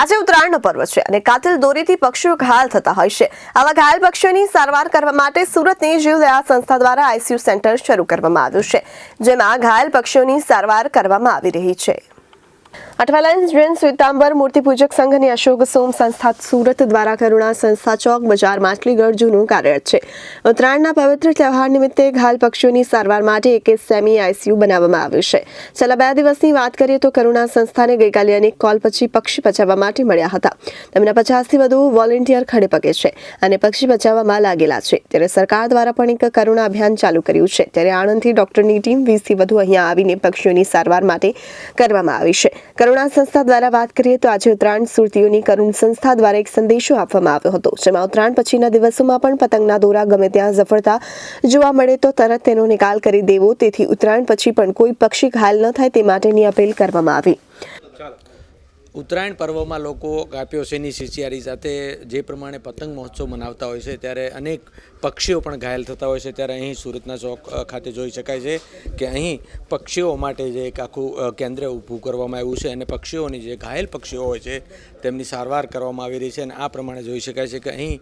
આજે ઉત્તરાયણનો પર્વ છે અને કાતિલ દોરીથી પક્ષીઓ ઘાયલ થતા હોય છે। આવા ઘાયલ પક્ષીઓની સારવાર કરવા માટે સુરતની જીવદયા સંસ્થા દ્વારા આઈસીયુ સેન્ટર શરૂ કરવામાં આવ્યું છે, જેમાં ઘાયલ પક્ષીઓની સારવાર કરવામાં આવી રહી છે। અઠવાલાઇન્સ જૈન શ્વેતાંબર મૂર્તિપૂજક સંઘની અશોક સોમ સંસ્થા સુરત દ્વારા કરુણા સંસ્થા ચોક બજાર માટલીગઢ જૂનું કાર્યરત છે। ઉત્તરાયણના પવિત્ર તહેવાર નિમિત્તે ઘાયલ પક્ષીઓની સારવાર માટે એક સેમી આઈસીયુ બનાવવામાં આવ્યું છે। છેલ્લા 2 દિવસની વાત કરીએ તો કરુણા સંસ્થાને ગઈકાલે અનેક કોલ પછી પક્ષી બચાવવા માટે મળ્યા હતા। તેમના 50થી વધુ વોલેન્ટિયર ખડે પગે છે અને પક્ષી બચાવવામાં લાગેલા છે। ત્યારે સરકાર દ્વારા પણ એક કરુણા અભિયાન ચાલુ કર્યું છે। ત્યારે આણંદથી ડોક્ટરની ટીમ 20થી વધુ અહીંયા આવીને પક્ષીઓની સારવાર માટે કરવામાં આવી છે। કરુણા સંસ્થા દ્વારા વાત કરીએ તો આજે ઉત્તરાયણ સુરતીઓની કરુણ સંસ્થા દ્વારા એક સંદેશો આપવામાં આવ્યો હતો, જેમાં ઉત્તરાયણ પછીના દિવસોમાં પણ પતંગના દોરા ગમે ત્યાં ઝફડતા જોવા મળે તો તરત તેનો નિકાલ કરી દેવો, તેથી ઉત્તરાયણ પછી પણ કોઈ પક્ષી ઘાયલ ન થાય તે માટેની અપીલ કરવામાં આવી। ઉત્તરાયણ પર્વમાં લોકો કાપ્યોશેની શિશિયારી સાથે જે પ્રમાણે પતંગ મહોત્સવ મનાવતા હોય છે, ત્યારે અનેક પક્ષીઓ પણ ઘાયલ થતા હોય છે। ત્યારે અહીં સુરતના ચોક ખાતે જોઈ શકાય છે કે અહીં પક્ષીઓ માટે જે એક આખું કેન્દ્ર ઊભું કરવામાં આવ્યું છે અને પક્ષીઓની જે ઘાયલ પક્ષીઓ હોય છે તેમની સારવાર કરવામાં આવી રહી છે। અને આ પ્રમાણે જોઈ શકાય છે કે અહીં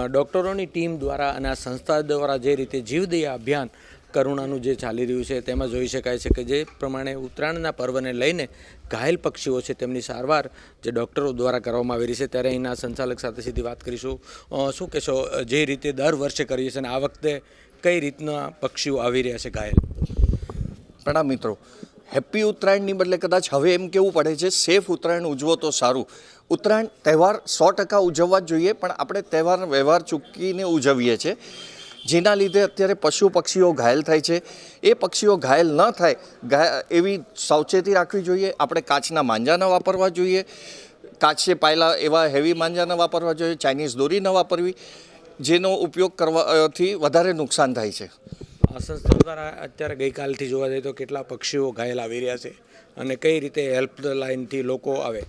ડૉક્ટરોની ટીમ દ્વારા અને આ સંસ્થા દ્વારા જે રીતે જીવદયા અભિયાન કરુણાનું જે ચાલી રહ્યું છે તેમાં જોઈ શકાય છે કે જે પ્રમાણે ઉત્તરાયણના પર્વને લઈને ઘાયલ પક્ષીઓ છે તેમની સારવાર જે ડૉક્ટરો દ્વારા કરવામાં આવી રહી છે। ત્યારે અહીંના સંચાલક સાથે સીધી વાત કરીશું। શું કહેશો, જે રીતે દર વર્ષે કરીએ છીએ અને આ વખતે કઈ રીતના પક્ષીઓ આવી રહ્યા છે ઘાયલ? પ્રણામ મિત્રો, હેપી ઉત્તરાયણની બદલે કદાચ હવે એમ કહેવું પડે છે સેફ ઉત્તરાયણ ઉજવો તો સારું। ઉત્તરાયણ તહેવાર 100% ઉજવવા જ જોઈએ, પણ આપણે તહેવાર વ્યવહાર ચૂકીને ઉજવીએ છીએ, જેના લીધે અત્યારે પશુ પક્ષીઓ ઘાયલ થાય છે। એ પક્ષીઓ ઘાયલ ન થાય એવી સાવચેતી રાખવી જોઈએ। આપણે કાચના માંજા ન વાપરવા જોઈએ, કાચે પાયેલા એવા હેવી માંજા ન વાપરવા જોઈએ, ચાઇનીઝ દોરી ન વાપરવી, જેનો ઉપયોગ કરવાથી વધારે નુકસાન થાય છે। સંસ્થા દ્વારા અત્યારે ગઈકાલથી જોવા જઈએ તો કેટલા પક્ષીઓ ઘાયલ આવી રહ્યા છે અને કઈ રીતે હેલ્પલાઇનથી લોકો આવે?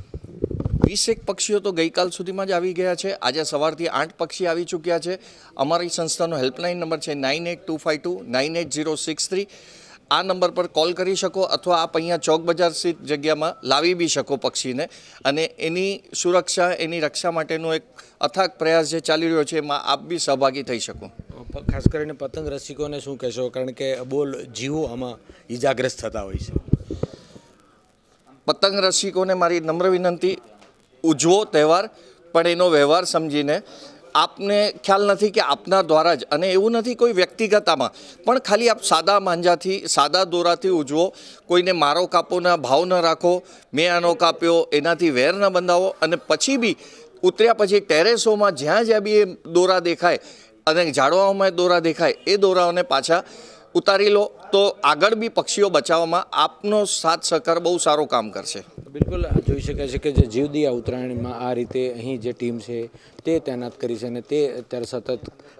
20 પક્ષીઓ તો ગઈકાલ સુધીમાં જ આવી ગયા છે। આજે સવારથી 8 પક્ષી આવી ચૂક્યા છે। અમારી સંસ્થાનો હેલ્પલાઇન નંબર છે 9825298063। આ નંબર પર કોલ કરી શકો અથવા આપ અહીંયા ચોક બજાર સ્થિત જગ્યામાં લાવી બી શકો પક્ષીને, અને એની સુરક્ષા, એની રક્ષા માટેનો એક અથાગ પ્રયાસ જે ચાલી રહ્યો છે એમાં આપ બી સહભાગી થઈ શકો। ખાસ કરીને પતંગ રસિકોને શું કહેશો, કારણ કે બોલ જીવો આમાં ઈજાગ્રસ્ત થતા હોય છે? પતંગ રસિકોને મારી નમ્ર વિનંતી, ઉજવો તહેવાર, પણ એનો વ્યવહાર સમજીને। આપને ખ્યાલ નથી કે આપના દ્વારા જ, અને એવું નથી કોઈ વ્યક્તિગતામાં, પણ ખાલી આપ સાદા માંજાથી, સાદા દોરાથી ઉજવો। કોઈને મારો કાપોના ભાવ ન રાખો, મેં આનો કાપ્યો એનાથી વેર ન બંધાવો, અને પછી બી ઉતર્યા પછી ટેરેસોમાં જ્યાં બી એ દોરા દેખાય અને ઝાડવાઓમાં દોરા દેખાય એ દોરાઓને પાછા ઉતારી લો, તો આગળ બી પક્ષીઓ બચાવવામાં આપનો સાથ સહકાર બહુ સારું કામ કરશે। બિલકુલ જોઈ શકાય છે કે જે જીવદયા ઉત્તરાયણમાં આ રીતે અહીં જે ટીમ છે તે તૈનાત કરી છે અને તે અત્યારે સતત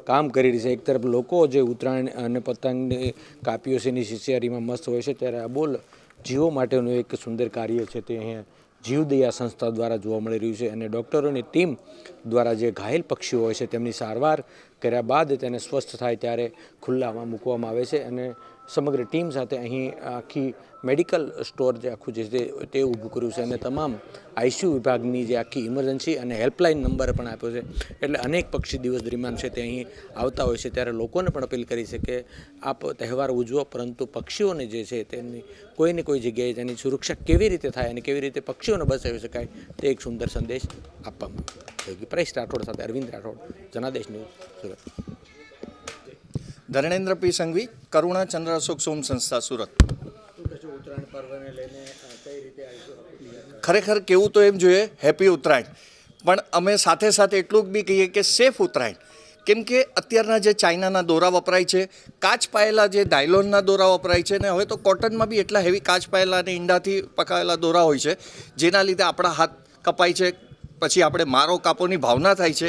કામ કરી રહી છે। એક તરફ લોકો જે ઉત્તરાયણ અને પતંગની કાપ્યોશેની શિશિયારીમાં મસ્ત હોય છે, ત્યારે આ બોલ જીવો માટેનું એક સુંદર કાર્ય છે તે અહીંયા જીવદયા સંસ્થા દ્વારા જોવા મળી રહ્યું છે। અને ડૉક્ટરોની ટીમ દ્વારા જે ઘાયલ પક્ષીઓ હોય છે તેમની સારવાર કર્યા બાદ તેને સ્વસ્થ થાય ત્યારે ખુલ્લામાં મૂકવામાં આવે છે અને સમગ્ર ટીમ સાથે અહીં આખી મેડિકલ સ્ટોર જે આખું છે તે ઊભું કર્યું છે અને તમામ આઈસીયુ વિભાગની જે આખી ઇમરજન્સી અને હેલ્પલાઇન નંબર પણ આપ્યો છે। એટલે અનેક પક્ષી દિવસ દરમિયાન છે તે અહીં આવતા હોય છે। ત્યારે લોકોને પણ અપીલ કરી છે કે આપ તહેવાર ઉજવો, પરંતુ પક્ષીઓને જે છે તેમની કોઈને કોઈ જગ્યાએ તેની સુરક્ષા કેવી રીતે થાય અને કેવી રીતે પક્ષીઓને બચાવી શકાય તે એક સુંદર સંદેશ આપવામાં આવ્યો। પ્રેસ રાઠોડ સાથે અરવિંદ રાઠોડ, જનાદેશ ન્યૂઝ, સુરત। ધર્મેન્દ્ર પી સંઘવી, કરુણા ચંદ્ર અશોક સોમ સંસ્થા, સુરત। ઉત્તરાયણ પર્વને લઈને કઈ રીતે ખરેખર કેવું તો એમ જોઈએ હેપી ઉત્તરાયણ, પણ અમે સાથે સાથે એટલું બી કહીએ કે સેફ ઉત્તરાયણ। કેમ કે અત્યારના જે ચાઇનાના દોરા વપરાય છે, કાચ પાયેલા જે નાયલોનના દોરા વપરાય છે, ને હવે તો કોટનમાં બી એટલા હેવી કાચ પાયેલા અને ઈંડાથી પકાવેલા દોરા હોય છે, જેના લીધે આપણા હાથ કપાય છે, પછી આપણે મારો કાપોની ભાવના થાય છે।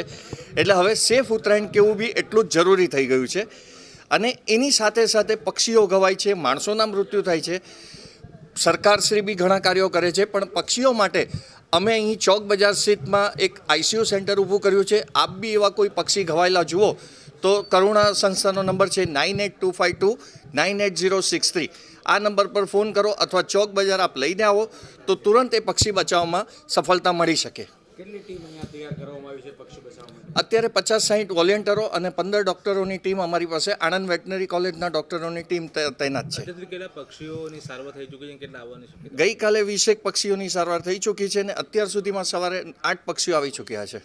એટલે હવે સેફ ઉત્તરાયણ કેવું બી એટલું જ જરૂરી થઈ ગયું છે। અને એની સાથે સાથે પક્ષીઓ ઘવાય છે, માણસોના મૃત્યુ થાય છે। સરકારશ્રી બી ઘણા કાર્યો કરે છે, પણ પક્ષીઓ માટે અમે અહીં ચોક બજાર સ્થિતમાં એક આઈસીયુ સેન્ટર ઊભું કર્યું છે। આપ બી એવા કોઈ પક્ષી ઘવાયેલા જુઓ તો કરુણા સંસ્થાનો નંબર છે 9825298063। આ નંબર પર ફોન કરો અથવા ચોક બજાર આપ લઈને આવો તો તુરંત એ પક્ષી બચાવવામાં સફળતા મળી શકે। કેટલી ટીમ અહીંયા તૈયાર કરવામાં આવી છે પક્ષી બચાવવા માટે? અત્યારે 50-60 વોલેન્ટરો અને 15 ડૉક્ટરોની ટીમ અમારી પાસે આણંદ વેટનરી કોલેજના ડૉક્ટરોની ટીમ તૈનાત છે. કેટલા પક્ષીઓની સારવાર થઈ ચૂકી છે, કેટલા આવવાની છે? ગઈકાલે 20 પક્ષીઓની સારવાર થઈ ચૂકી છે અને અત્યાર સુધીમાં સવારે 8 પક્ષીઓ આવી ચૂક્યા છે.